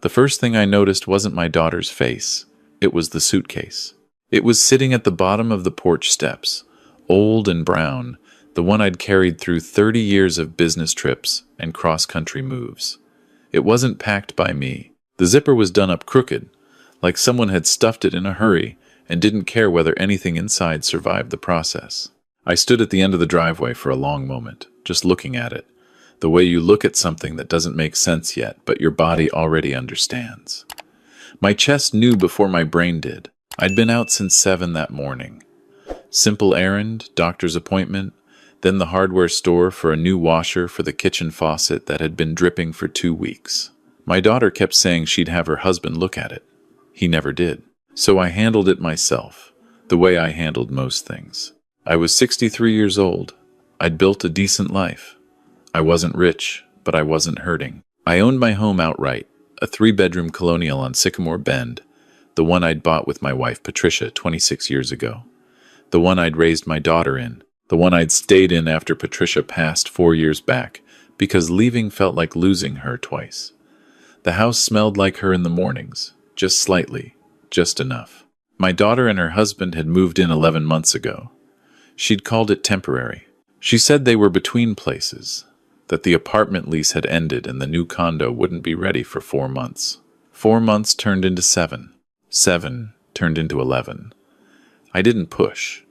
The first thing I noticed wasn't my daughter's face. It was the suitcase. It was sitting at the bottom of the porch steps, old and brown, the one I'd carried through 30 years of business trips and cross-country moves. It wasn't packed by me. The zipper was done up crooked, like someone had stuffed it in a hurry and didn't care whether anything inside survived the process. I stood at the end of the driveway for a long moment, just looking at it, the way you look at something that doesn't make sense yet, but your body already understands. My chest knew before my brain did. I'd been out since 7 that morning. Simple errand, doctor's appointment, then the hardware store for a new washer for the kitchen faucet that had been dripping for 2 weeks. My daughter kept saying she'd have her husband look at it. He never did. So I handled it myself, the way I handled most things. I was 63 years old. I'd built a decent life. I wasn't rich, but I wasn't hurting. I owned my home outright, a 3-bedroom colonial on Sycamore Bend, the one I'd bought with my wife Patricia 26 years ago, the one I'd raised my daughter in, the one I'd stayed in after Patricia passed 4 years back, because leaving felt like losing her twice. The house smelled like her in the mornings, just slightly, just enough. My daughter and her husband had moved in 11 months ago. She'd called it temporary. She said they were between places, that the apartment lease had ended and the new condo wouldn't be ready for 4 months. 4 months turned into 7. 7 turned into 11. I didn't push.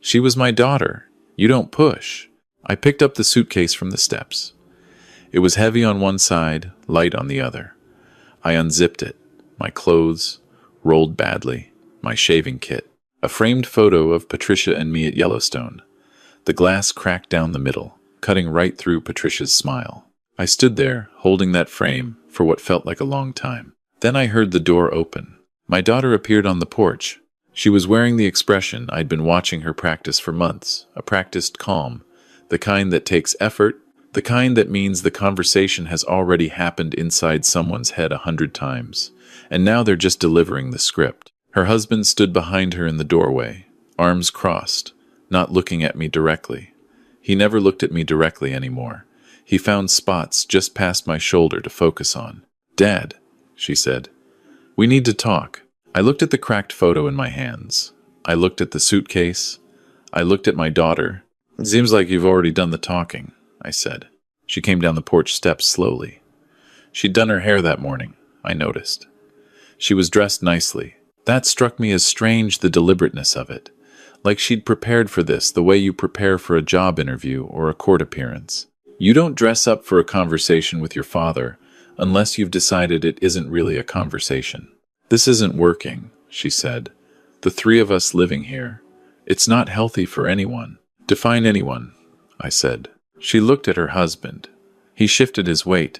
She was my daughter. You don't push. I picked up the suitcase from the steps. It was heavy on one side, light on the other. I unzipped it. My clothes, rolled badly, my shaving kit, a framed photo of Patricia and me at Yellowstone. The glass cracked down the middle, cutting right through Patricia's smile. I stood there, holding that frame, for what felt like a long time. Then I heard the door open. My daughter appeared on the porch. She was wearing the expression I'd been watching her practice for months, a practiced calm, the kind that takes effort, the kind that means the conversation has already happened inside someone's head 100 times, and now they're just delivering the script. Her husband stood behind her in the doorway, arms crossed, not looking at me directly. He never looked at me directly anymore. He found spots just past my shoulder to focus on. "Dad," she said, "we need to talk." I looked at the cracked photo in my hands. I looked at the suitcase. I looked at my daughter. "It seems like you've already done the talking," I said. She came down the porch steps slowly. She'd done her hair that morning, I noticed. She was dressed nicely. That struck me as strange, the deliberateness of it. Like she'd prepared for this the way you prepare for a job interview or a court appearance. You don't dress up for a conversation with your father unless you've decided it isn't really a conversation. "This isn't working," she said. "The 3 of us living here. It's not healthy for anyone." "Define anyone," I said. She looked at her husband. He shifted his weight.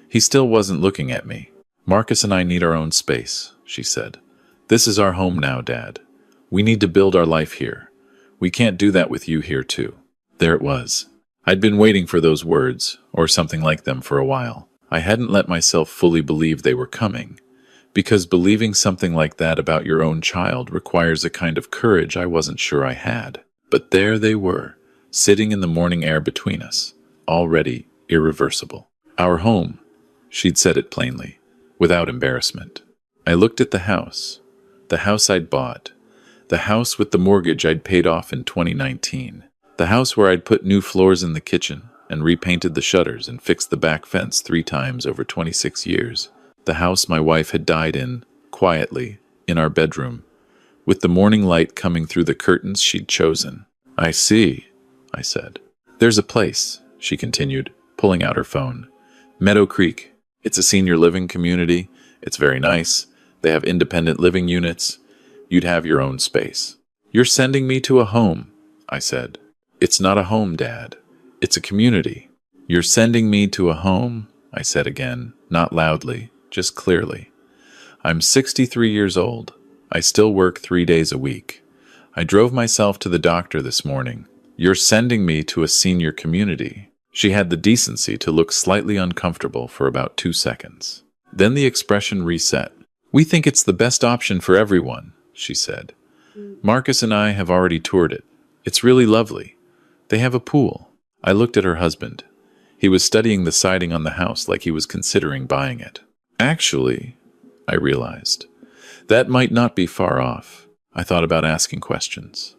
He still wasn't looking at me. "Marcus and I need our own space," she said. "This is our home now, Dad. We need to build our life here. We can't do that with you here too." There it was. I'd been waiting for those words, or something like them, for a while. I hadn't let myself fully believe they were coming, because believing something like that about your own child requires a kind of courage I wasn't sure I had. But there they were, sitting in the morning air between us, already irreversible. Our home, she'd said it plainly, without embarrassment. I looked at the house I'd bought, the house with the mortgage I'd paid off in 2019, the house where I'd put new floors in the kitchen and repainted the shutters and fixed the back fence 3 times over 26 years. The house my wife had died in, quietly, in our bedroom, with the morning light coming through the curtains she'd chosen. "I see," I said. "There's a place," she continued, pulling out her phone. "Meadow Creek. It's a senior living community. It's very nice. They have independent living units. You'd have your own space." "You're sending me to a home," I said. "It's not a home, Dad. It's a community." "You're sending me to a home," I said again, not loudly, just clearly. "I'm 63 years old. I still work 3 days a week. I drove myself to the doctor this morning. You're sending me to a senior community." She had the decency to look slightly uncomfortable for about 2 seconds. Then the expression reset. "We think it's the best option for everyone," she said. "Marcus and I have already toured it. It's really lovely. They have a pool." I looked at her husband. He was studying the siding on the house like he was considering buying it. Actually, I realized, that might not be far off. I thought about asking questions.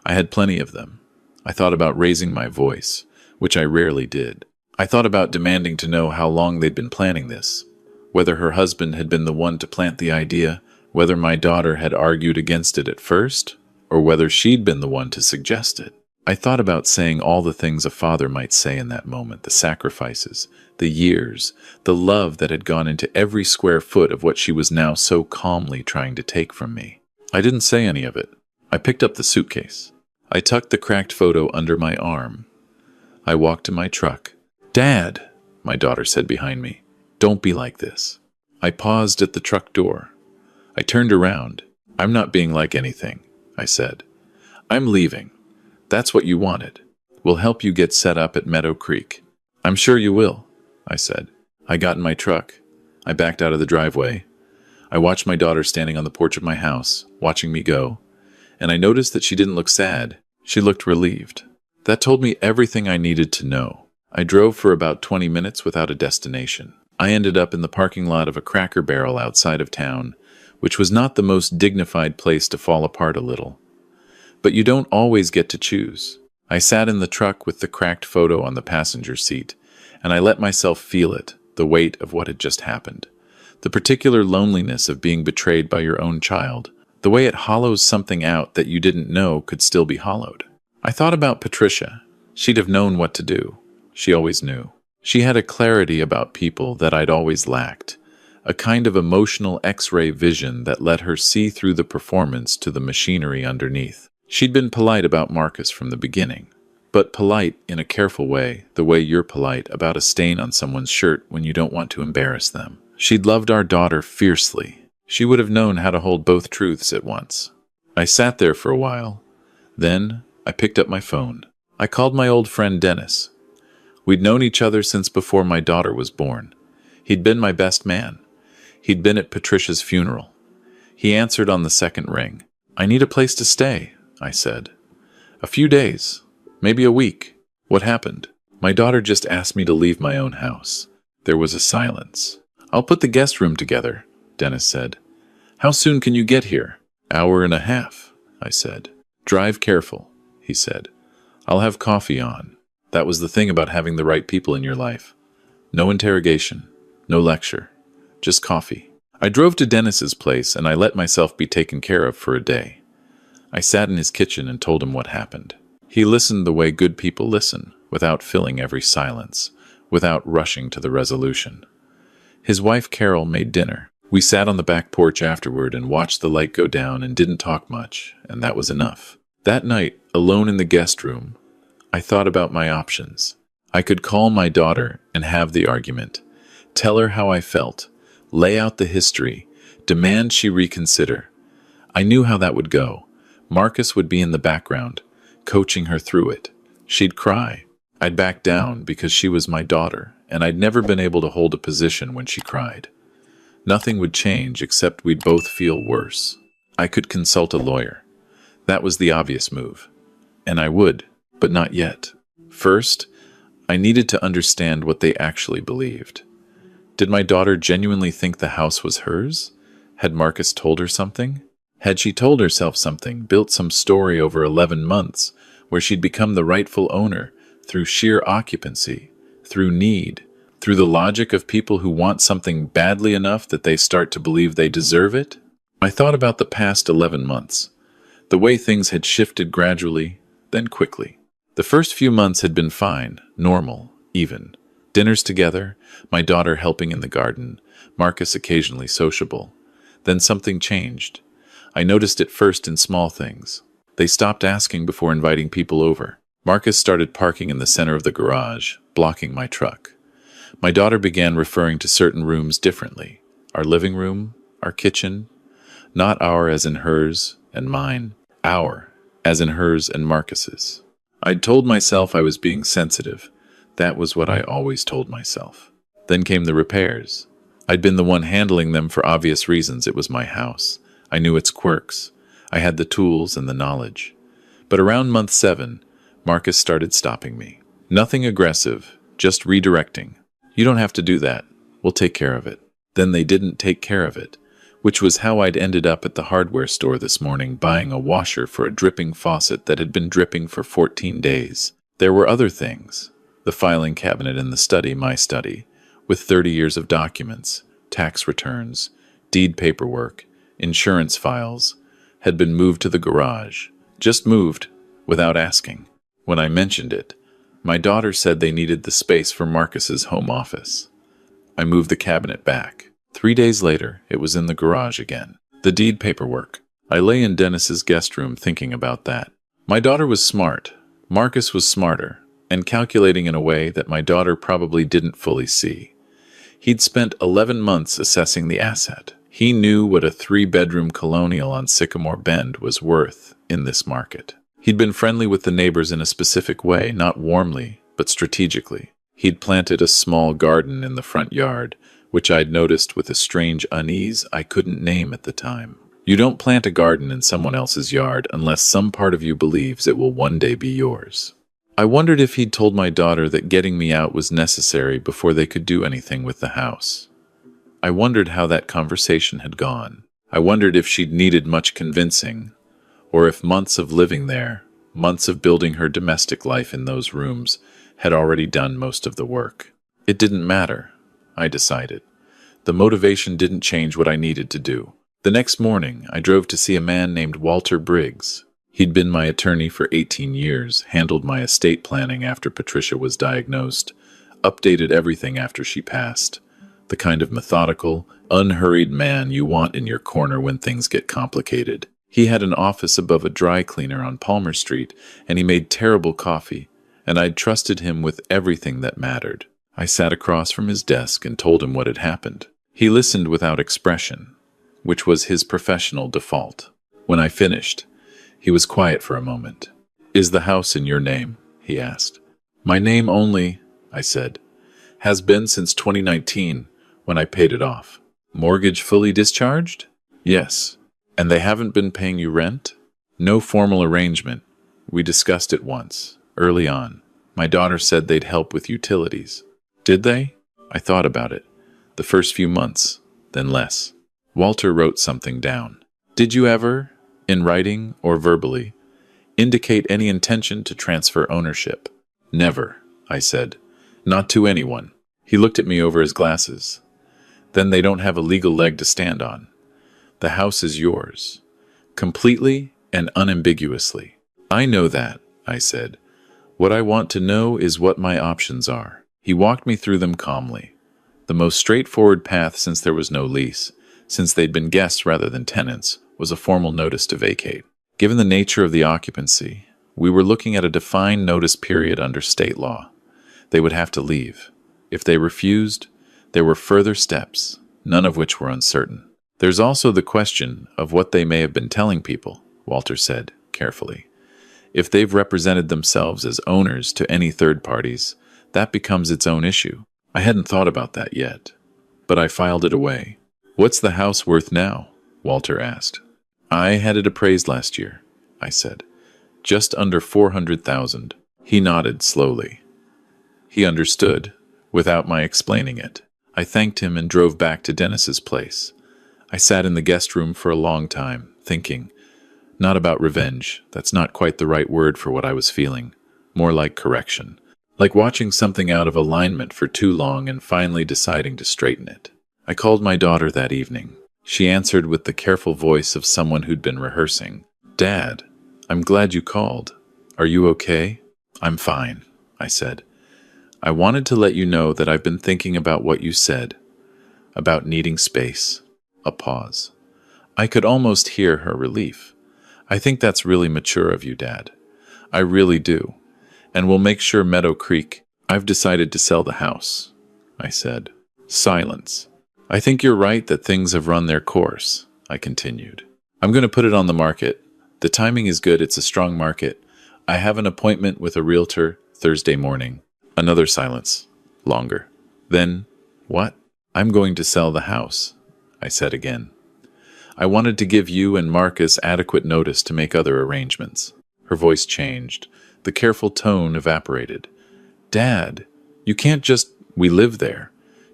I had plenty of them. I thought about raising my voice, which I rarely did. I thought about demanding to know how long they'd been planning this, whether her husband had been the one to plant the idea, whether my daughter had argued against it at first, or whether she'd been the one to suggest it. I thought about saying all the things a father might say in that moment, the sacrifices, the years, the love that had gone into every square foot of what she was now so calmly trying to take from me. I didn't say any of it. I picked up the suitcase. I tucked the cracked photo under my arm. I walked to my truck. "Dad," my daughter said behind me, "don't be like this." I paused at the truck door. I turned around. "I'm not being like anything," I said. "I'm leaving. That's what you wanted. We'll help you get set up at Meadow Creek." "I'm sure you will," I said. I got in my truck. I backed out of the driveway. I watched my daughter standing on the porch of my house, watching me go, and I noticed that she didn't look sad. She looked relieved. That told me everything I needed to know. I drove for about 20 minutes without a destination. I ended up in the parking lot of a Cracker Barrel outside of town, which was not the most dignified place to fall apart a little. But you don't always get to choose. I sat in the truck with the cracked photo on the passenger seat, and I let myself feel it, the weight of what had just happened. The particular loneliness of being betrayed by your own child, the way it hollows something out that you didn't know could still be hollowed. I thought about Patricia. She'd have known what to do. She always knew. She had a clarity about people that I'd always lacked, a kind of emotional X-ray vision that let her see through the performance to the machinery underneath. She'd been polite about Marcus from the beginning, but polite in a careful way, the way you're polite about a stain on someone's shirt when you don't want to embarrass them. She'd loved our daughter fiercely. She would have known how to hold both truths at once. I sat there for a while. Then I picked up my phone. I called my old friend Dennis. We'd known each other since before my daughter was born. He'd been my best man. He'd been at Patricia's funeral. He answered on the second ring. "I need a place to stay," I said. "A few days, maybe a week." "What happened?" "My daughter just asked me to leave my own house." There was a silence. "I'll put the guest room together," Dennis said. "How soon can you get here?" "Hour and a half," I said. "Drive careful," he said. "I'll have coffee on." That was the thing about having the right people in your life. No interrogation, no lecture, just coffee. I drove to Dennis's place and I let myself be taken care of for a day. I sat in his kitchen and told him what happened. He listened the way good people listen, without filling every silence, without rushing to the resolution. His wife Carol made dinner. We sat on the back porch afterward and watched the light go down and didn't talk much, and that was enough. That night, alone in the guest room, I thought about my options. I could call my daughter and have the argument, tell her how I felt, lay out the history, demand she reconsider. I knew how that would go. Marcus would be in the background, coaching her through it. She'd cry. I'd back down because she was my daughter, and I'd never been able to hold a position when she cried. Nothing would change except we'd both feel worse. I could consult a lawyer. That was the obvious move. And I would, but not yet. First, I needed to understand what they actually believed. Did my daughter genuinely think the house was hers? Had Marcus told her something? Had she told herself something, built some story over 11 months, where she'd become the rightful owner through sheer occupancy, through need, through the logic of people who want something badly enough that they start to believe they deserve it? I thought about the past 11 months, the way things had shifted gradually, then quickly. The first few months had been fine, normal, even. Dinners together, my daughter helping in the garden, Marcus occasionally sociable. Then something changed. I noticed it first in small things. They stopped asking before inviting people over. Marcus started parking in the center of the garage, blocking my truck. My daughter began referring to certain rooms differently. Our living room, our kitchen. Not our as in hers and mine. Our as in hers and Marcus's. I'd told myself I was being sensitive. That was what I always told myself. Then came the repairs. I'd been the one handling them for obvious reasons. It was my house. I knew its quirks. I had the tools and the knowledge. But around month 7, Marcus started stopping me. Nothing aggressive, just redirecting. "You don't have to do that. We'll take care of it." Then they didn't take care of it, which was how I'd ended up at the hardware store this morning buying a washer for a dripping faucet that had been dripping for 14 days. There were other things. The filing cabinet in the study, my study, with 30 years of documents, tax returns, deed paperwork, insurance files, had been moved to the garage. Just moved, without asking. When I mentioned it, my daughter said they needed the space for Marcus's home office. I moved the cabinet back. 3 days later, it was in the garage again. The deed paperwork. I lay in Dennis's guest room thinking about that. My daughter was smart. Marcus was smarter, and calculating in a way that my daughter probably didn't fully see. He'd spent 11 months assessing the asset. He knew what a 3-bedroom colonial on Sycamore Bend was worth in this market. He'd been friendly with the neighbors in a specific way, not warmly, but strategically. He'd planted a small garden in the front yard, which I'd noticed with a strange unease I couldn't name at the time. You don't plant a garden in someone else's yard unless some part of you believes it will one day be yours. I wondered if he'd told my daughter that getting me out was necessary before they could do anything with the house. I wondered how that conversation had gone. I wondered if she'd needed much convincing, or if months of living there, months of building her domestic life in those rooms, had already done most of the work. It didn't matter, I decided. The motivation didn't change what I needed to do. The next morning, I drove to see a man named Walter Briggs. He'd been my attorney for 18 years, handled my estate planning after Patricia was diagnosed, updated everything after she passed. The kind of methodical, unhurried man you want in your corner when things get complicated. He had an office above a dry cleaner on Palmer Street, and he made terrible coffee, and I'd trusted him with everything that mattered. I sat across from his desk and told him what had happened. He listened without expression, which was his professional default. When I finished, he was quiet for a moment. "Is the house in your name?" he asked. "My name only," I said. "Has been since 2019, when I paid it off." "Mortgage fully discharged?" "Yes." "And they haven't been paying you rent?" "No formal arrangement. We discussed it once, early on. My daughter said they'd help with utilities." "Did they?" I thought about it. The first few months, then less. Walter wrote something down. "Did you ever, in writing or verbally, indicate any intention to transfer ownership?" "Never," I said. "Not to anyone." He looked at me over his glasses. "Then they don't have a legal leg to stand on. The house is yours, completely and unambiguously." "I know that," I said. "What I want to know is what my options are." He walked me through them calmly. The most straightforward path, since there was no lease, since they'd been guests rather than tenants, was a formal notice to vacate. Given the nature of the occupancy, we were looking at a defined notice period under state law. They would have to leave. If they refused, there were further steps, none of which were uncertain. "There's also the question of what they may have been telling people," Walter said, carefully. "If they've represented themselves as owners to any third parties, that becomes its own issue." I hadn't thought about that yet, but I filed it away. "What's the house worth now?" Walter asked. "I had it appraised last year," I said. "Just under 400,000. He nodded slowly. He understood, without my explaining it. I thanked him and drove back to Dennis's place. I sat in the guest room for a long time, thinking. Not about revenge, that's not quite the right word for what I was feeling. More like correction. Like watching something out of alignment for too long and finally deciding to straighten it. I called my daughter that evening. She answered with the careful voice of someone who'd been rehearsing. "Dad, I'm glad you called. Are you okay?" "I'm fine," I said. "I wanted to let you know that I've been thinking about what you said, about needing space." A pause. I could almost hear her relief. "I think that's really mature of you, Dad. I really do. And we'll make sure Meadow Creek. I've decided to sell the house," I said. Silence. "I think you're right that things have run their course," I continued. "I'm going to put it on the market. The timing is good, it's a strong market. I have an appointment with a realtor Thursday morning." Another silence. Longer. Then, "What?" "I'm going to sell the house," I said again. "I wanted to give you and Marcus adequate notice to make other arrangements." Her voice changed. The careful tone evaporated. "Dad, you can't just... We live there.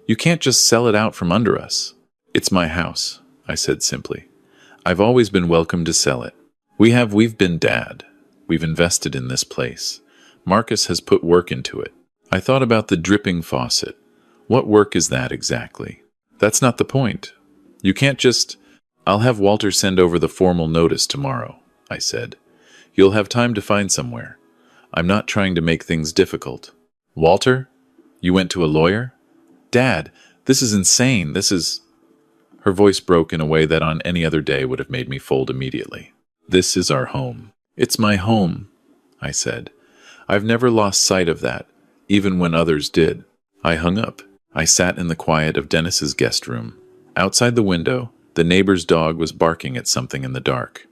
You can't just sell it out from under us." It's my house, I said simply. I've always been welcome to sell it. We've been Dad. We've invested in this place. Marcus has put work into it. I thought about the dripping faucet. What work is that exactly? That's not the point. You can't just... I'll have Walter send over the formal notice tomorrow, I said. You'll have time to find somewhere. I'm not trying to make things difficult. Walter? You went to a lawyer? Dad, this is insane. This is... Her voice broke in a way that on any other day would have made me fold immediately. This is our home. It's my home, I said. I've never lost sight of that, even when others did. I hung up. I sat in the quiet of Dennis's guest room. Outside the window, the neighbor's dog was barking at something in the dark.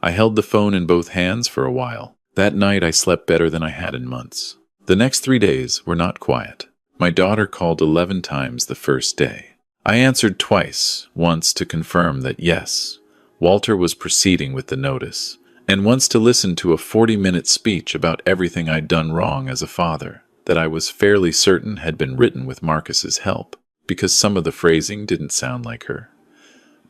I held the phone in both hands for a while. That night I slept better than I had in months. The next 3 days were not quiet. My daughter called 11 times the first day. I answered twice, once to confirm that yes, Walter was proceeding with the notice, and once to listen to a 40-minute speech about everything I'd done wrong as a father, that I was fairly certain had been written with Marcus's help, because some of the phrasing didn't sound like her.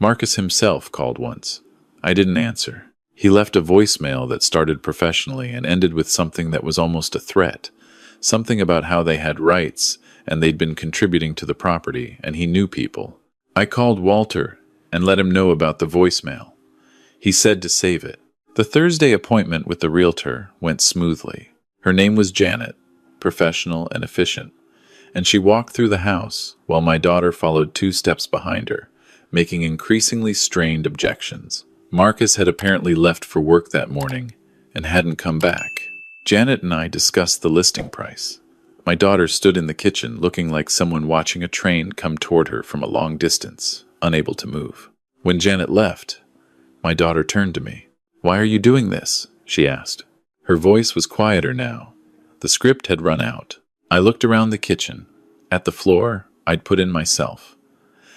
Marcus himself called once. I didn't answer. He left a voicemail that started professionally and ended with something that was almost a threat, something about how they had rights and they'd been contributing to the property, and he knew people. I called Walter and let him know about the voicemail. He said to save it. The Thursday appointment with the realtor went smoothly. Her name was Janet, professional and efficient, and she walked through the house while my daughter followed 2 steps behind her, making increasingly strained objections. Marcus had apparently left for work that morning and hadn't come back. Janet and I discussed the listing price. My daughter stood in the kitchen looking like someone watching a train come toward her from a long distance, unable to move. When Janet left, my daughter turned to me. "Why are you doing this?" she asked. Her voice was quieter now. The script had run out. I looked around the kitchen. At the floor, I'd put in myself.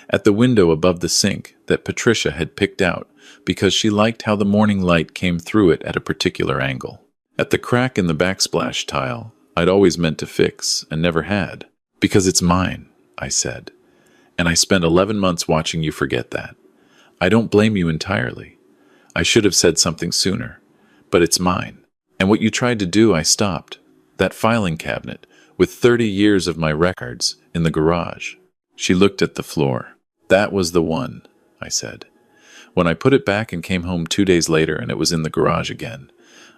At the window above the sink that Patricia had picked out because she liked how the morning light came through it at a particular angle. At the crack in the backsplash tile, I'd always meant to fix and never had. "Because it's mine," I said. "And I spent 11 months watching you forget that. I don't blame you entirely. I should have said something sooner. But it's mine. And what you tried to do, I stopped. That filing cabinet, with 30 years of my records, in the garage." She looked at the floor. "That was the one," I said. "When I put it back and came home 2 days later and it was in the garage again,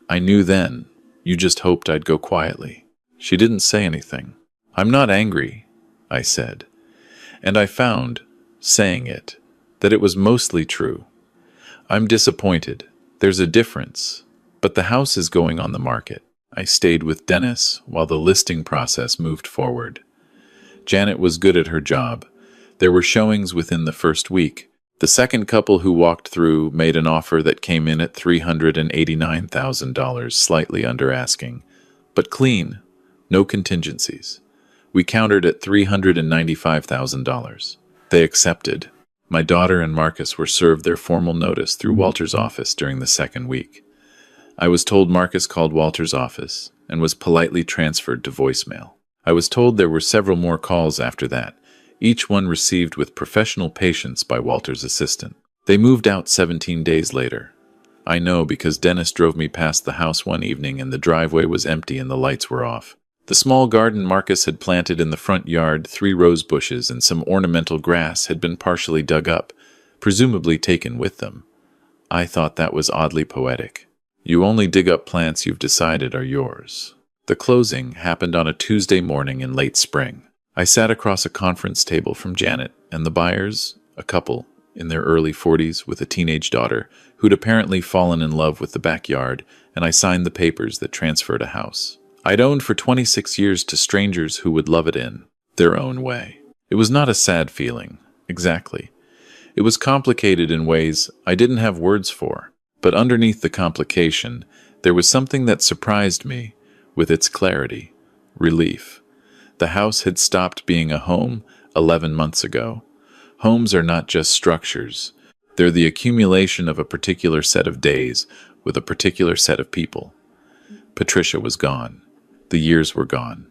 I knew then. You just hoped I'd go quietly." She didn't say anything. "I'm not angry," I said. And I found, saying it, that it was mostly true. "I'm disappointed. There's a difference. But the house is going on the market." I stayed with Dennis while the listing process moved forward. Janet was good at her job. There were showings within the first week. The second couple who walked through made an offer that came in at $389,000, slightly under asking, but clean, no contingencies. We countered at $395,000. They accepted. My daughter and Marcus were served their formal notice through Walter's office during the second week. I was told Marcus called Walter's office and was politely transferred to voicemail. I was told there were several more calls after that, each one received with professional patience by Walter's assistant. They moved out 17 days later. I know because Dennis drove me past the house one evening and the driveway was empty and the lights were off. The small garden Marcus had planted in the front yard, 3 rose bushes and some ornamental grass had been partially dug up, presumably taken with them. I thought that was oddly poetic. You only dig up plants you've decided are yours. The closing happened on a Tuesday morning in late spring. I sat across a conference table from Janet and the buyers, a couple in their early 40s with a teenage daughter who'd apparently fallen in love with the backyard, and I signed the papers that transferred a house I'd owned for 26 years to strangers who would love it in their own way. It was not a sad feeling, exactly. It was complicated in ways I didn't have words for, but underneath the complication, there was something that surprised me with its clarity, relief. The house had stopped being a home 11 months ago. Homes are not just structures. They're the accumulation of a particular set of days with a particular set of people. Patricia was gone. The years were gone.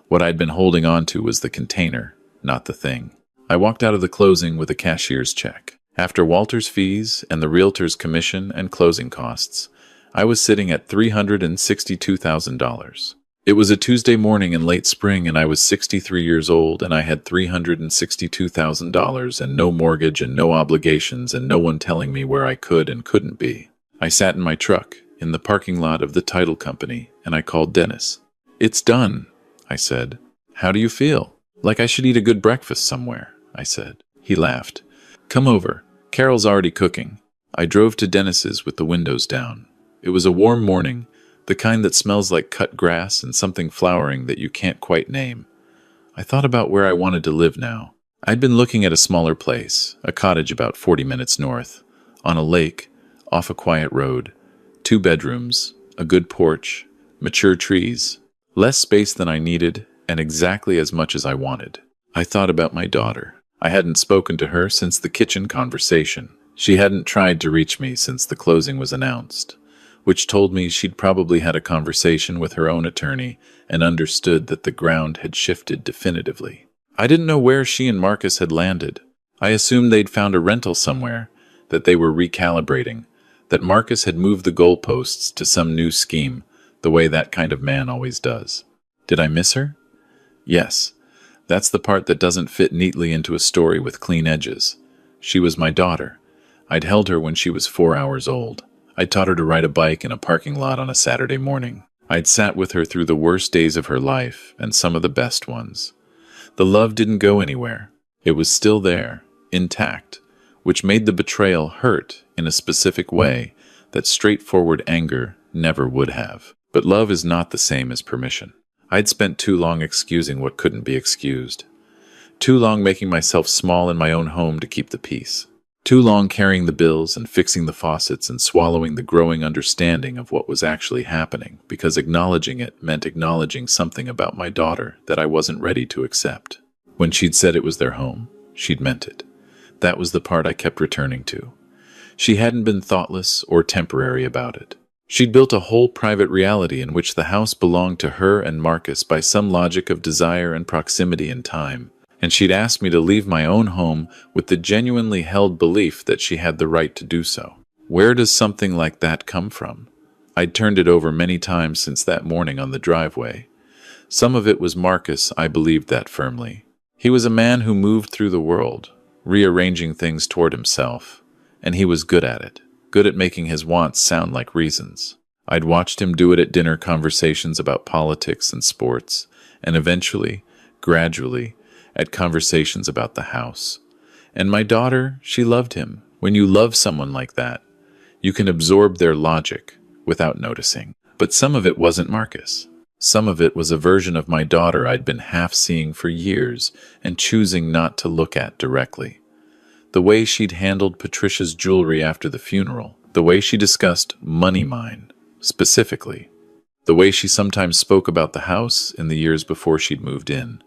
What I'd been holding on to was the container, not the thing. I walked out of the closing with a cashier's check. After Walter's fees and the realtor's commission and closing costs, I was sitting at $362,000. It was a Tuesday morning in late spring, and I was 63 years old, and I had $362,000 and no mortgage and no obligations and no one telling me where I could and couldn't be. I sat in my truck in the parking lot of the title company, and I called Dennis. "It's done," I said. "How do you feel?" "Like I should eat a good breakfast somewhere," I said. He laughed. "Come over. Carol's already cooking." I drove to Dennis's with the windows down. It was a warm morning, the kind that smells like cut grass and something flowering that you can't quite name. I thought about where I wanted to live now. I'd been looking at a smaller place, a cottage about 40 minutes north, on a lake, off a quiet road, 2 bedrooms, a good porch, mature trees, less space than I needed, and exactly as much as I wanted. I thought about my daughter. I hadn't spoken to her since the kitchen conversation. She hadn't tried to reach me since the closing was announced, which told me she'd probably had a conversation with her own attorney and understood that the ground had shifted definitively. I didn't know where she and Marcus had landed. I assumed they'd found a rental somewhere, that they were recalibrating, that Marcus had moved the goalposts to some new scheme, the way that kind of man always does. Did I miss her? Yes. That's the part that doesn't fit neatly into a story with clean edges. She was my daughter. I'd held her when she was 4 hours old. I taught her to ride a bike in a parking lot on a Saturday morning. I'd sat with her through the worst days of her life and some of the best ones. The love didn't go anywhere. It was still there, intact, which made the betrayal hurt in a specific way that straightforward anger never would have. But love is not the same as permission. I'd spent too long excusing what couldn't be excused. Too long making myself small in my own home to keep the peace. Too long carrying the bills and fixing the faucets and swallowing the growing understanding of what was actually happening, because acknowledging it meant acknowledging something about my daughter that I wasn't ready to accept. When she'd said it was their home, she'd meant it. That was the part I kept returning to. She hadn't been thoughtless or temporary about it. She'd built a whole private reality in which the house belonged to her and Marcus by some logic of desire and proximity and time. And she'd asked me to leave my own home with the genuinely held belief that she had the right to do so. Where does something like that come from? I'd turned it over many times since that morning on the driveway. Some of it was Marcus, I believed that firmly. He was a man who moved through the world, rearranging things toward himself, and he was good at it, good at making his wants sound like reasons. I'd watched him do it at dinner conversations about politics and sports, and eventually, gradually, at conversations about the house. And my daughter, she loved him. When you love someone like that, you can absorb their logic without noticing. But some of it wasn't Marcus. Some of it was a version of my daughter I'd been half seeing for years and choosing not to look at directly. The way she'd handled Patricia's jewelry after the funeral, the way she discussed money mine, specifically, the way she sometimes spoke about the house in the years before she'd moved in,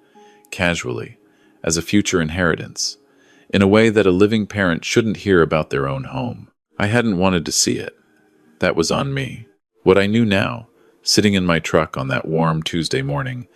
casually, as a future inheritance, in a way that a living parent shouldn't hear about their own home. I hadn't wanted to see it. That was on me. What I knew now, sitting in my truck on that warm Tuesday morning,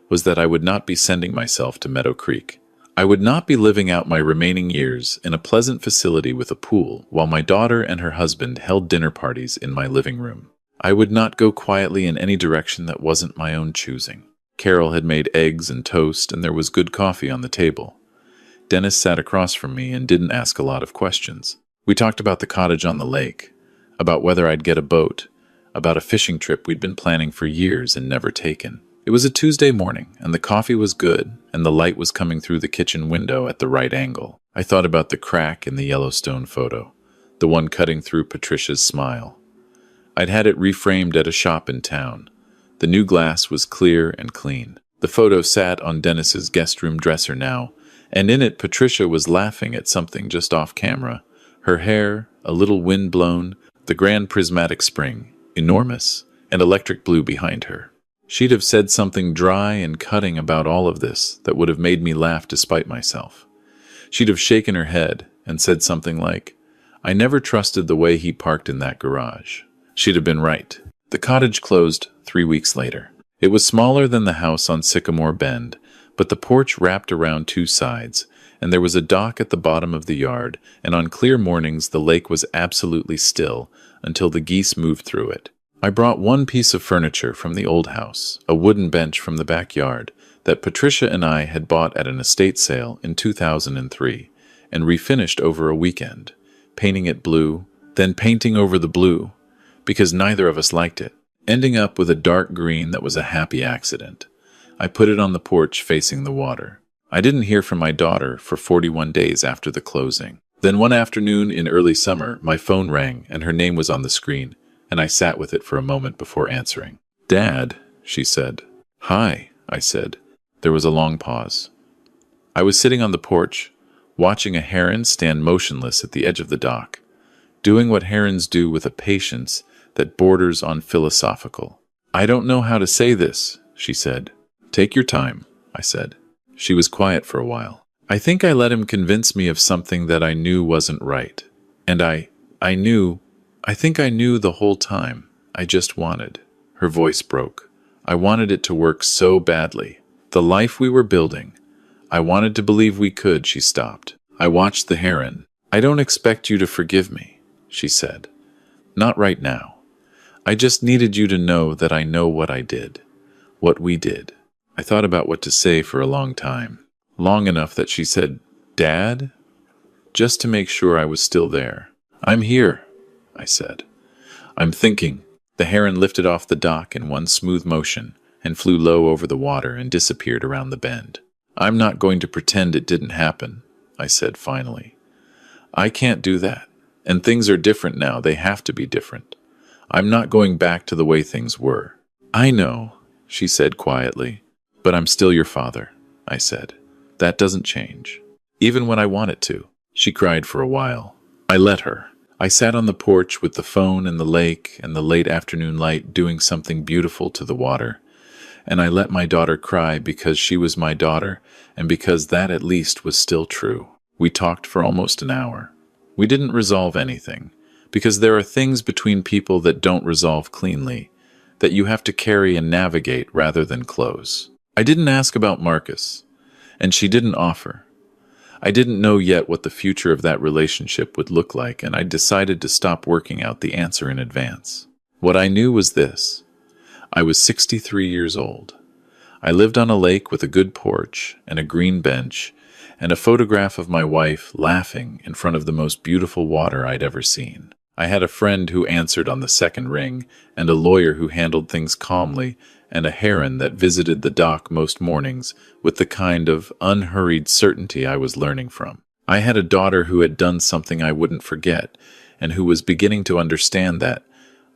was that I would not be sending myself to Meadow Creek. I would not be living out my remaining years in a pleasant facility with a pool while my daughter and her husband held dinner parties in my living room. I would not go quietly in any direction that wasn't my own choosing. Carol had made eggs and toast, and there was good coffee on the table. Dennis sat across from me and didn't ask a lot of questions. We talked about the cottage on the lake, about whether I'd get a boat, about a fishing trip we'd been planning for years and never taken. It was a Tuesday morning, and the coffee was good, and the light was coming through the kitchen window at the right angle. I thought about the crack in the Yellowstone photo, the one cutting through Patricia's smile. I'd had it reframed at a shop in town. The new glass was clear and clean. The photo sat on Dennis's guest room dresser now, and in it Patricia was laughing at something just off camera. Her hair, a little wind-blown, the grand prismatic spring, enormous, and electric blue behind her. She'd have said something dry and cutting about all of this that would have made me laugh despite myself. She'd have shaken her head and said something like, "I never trusted the way he parked in that garage." She'd have been right. The cottage closed 3 weeks later. It was smaller than the house on Sycamore Bend, but the porch wrapped around 2 sides, and there was a dock at the bottom of the yard, and on clear mornings the lake was absolutely still until the geese moved through it. I brought one piece of furniture from the old house, a wooden bench from the backyard that Patricia and I had bought at an estate sale in 2003, and refinished over a weekend, painting it blue, then painting over the blue, because neither of us liked it, ending up with a dark green that was a happy accident. I put it on the porch facing the water. I didn't hear from my daughter for 41 days after the closing. Then one afternoon in early summer, my phone rang and her name was on the screen, and I sat with it for a moment before answering. "Dad," she said. "Hi," I said. There was a long pause. I was sitting on the porch, watching a heron stand motionless at the edge of the dock, doing what herons do with a patience that borders on philosophical. "I don't know how to say this," she said. "Take your time," I said. She was quiet for a while. "I think I let him convince me of something that I knew wasn't right. And I think I knew the whole time. I just wanted." Her voice broke. "I wanted it to work so badly. The life we were building. I wanted to believe we could." She stopped. I watched the heron. "I don't expect you to forgive me," she said. "Not right now. I just needed you to know that I know what I did. What we did." I thought about what to say for a long time. Long enough that she said, "Dad?" just to make sure I was still there. "I'm here," I said. "I'm thinking." The heron lifted off the dock in one smooth motion and flew low over the water and disappeared around the bend. "I'm not going to pretend it didn't happen," I said finally. "I can't do that. And things are different now. They have to be different. I'm not going back to the way things were." "I know," she said quietly. "But I'm still your father," I said. "That doesn't change. Even when I want it to." She cried for a while. I let her. I sat on the porch with the phone and the lake and the late afternoon light doing something beautiful to the water. And I let my daughter cry because she was my daughter and because that at least was still true. We talked for almost an hour. We didn't resolve anything, because there are things between people that don't resolve cleanly, that you have to carry and navigate rather than close. I didn't ask about Marcus, and she didn't offer. I didn't know yet what the future of that relationship would look like, and I decided to stop working out the answer in advance. What I knew was this. I was 63 years old. I lived on a lake with a good porch and a green bench and a photograph of my wife laughing in front of the most beautiful water I'd ever seen. I had a friend who answered on the second ring, and a lawyer who handled things calmly, and a heron that visited the dock most mornings with the kind of unhurried certainty I was learning from. I had a daughter who had done something I wouldn't forget, and who was beginning to understand that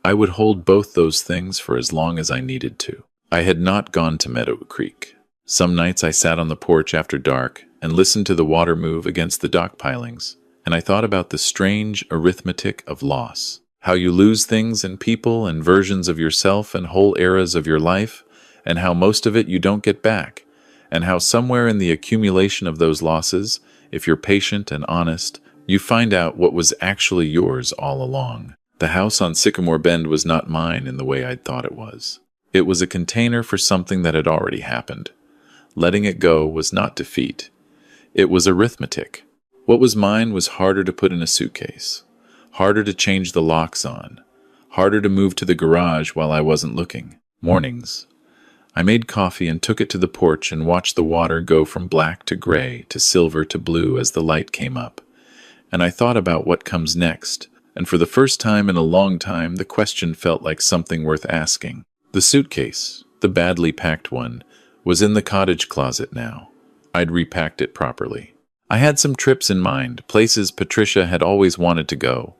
I would hold both those things for as long as I needed to. I had not gone to Meadow Creek. Some nights I sat on the porch after dark and listened to the water move against the dock pilings, and I thought about the strange arithmetic of loss. How you lose things and people and versions of yourself and whole eras of your life, and how most of it you don't get back, and how somewhere in the accumulation of those losses, if you're patient and honest, you find out what was actually yours all along. The house on Sycamore Bend was not mine in the way I'd thought it was. It was a container for something that had already happened. Letting it go was not defeat. It was arithmetic. What was mine was harder to put in a suitcase, harder to change the locks on, harder to move to the garage while I wasn't looking. Mornings. I made coffee and took it to the porch and watched the water go from black to gray to silver to blue as the light came up. And I thought about what comes next, and for the first time in a long time the question felt like something worth asking. The suitcase, the badly packed one, was in the cottage closet now. I'd repacked it properly. I had some trips in mind, places Patricia had always wanted to go,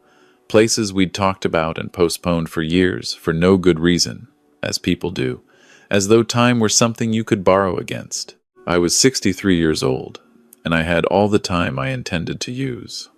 places we'd talked about and postponed for years for no good reason, as people do, as though time were something you could borrow against. I was 63 years old, and I had all the time I intended to use.